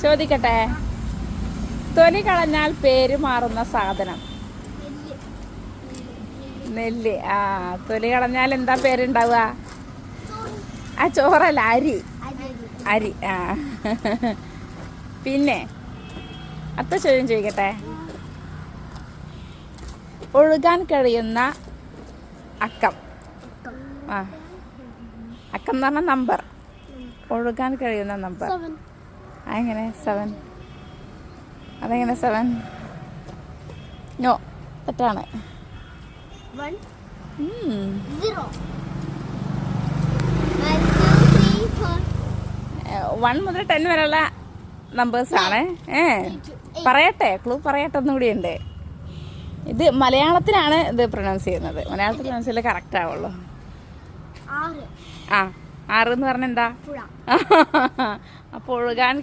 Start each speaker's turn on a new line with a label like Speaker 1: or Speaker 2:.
Speaker 1: ചോദിക്കട്ടെ, തൊലി കളഞ്ഞാൽ പേര് മാറുന്ന സാധനം? നെല്ല്. ആ, തൊലി കളഞ്ഞാൽ എന്താ പേരുണ്ടാവുക? ആ, ചോറല്ല, അരി. അരി. ആ. പിന്നെ അടുത്ത ചോദ്യം ചോദിക്കട്ടെ, ഒഴുകാൻ കഴിയുന്ന അക്കം. ആ, അക്കം എന്ന് പറഞ്ഞാൽ നമ്പർ. ഒഴുകാൻ കഴിയുന്ന നമ്പർ അതെങ്ങനെ? 7. അതെങ്ങനെ 7? നോ, തെറ്റാണ്. 1 മുതൽ 10 വരെയുള്ള നമ്പേഴ്സ് ആണ്. പറയട്ടെ, ക്ലൂ പറയട്ടെ, ഒന്നുകൂടി ഉണ്ട്. ഇത് മലയാളത്തിലാണ് ഇത് പ്രൊനൗൺസ് ചെയ്യുന്നത്. മലയാളത്തിൽ പ്രൊനൗൺസ് ചെയ്യൽ കറക്റ്റ് ആവുള്ളൂ. ആ, 6 എന്ന് പറഞ്ഞ എന്താ? അപ്പോൾ ഒഴുകാൻ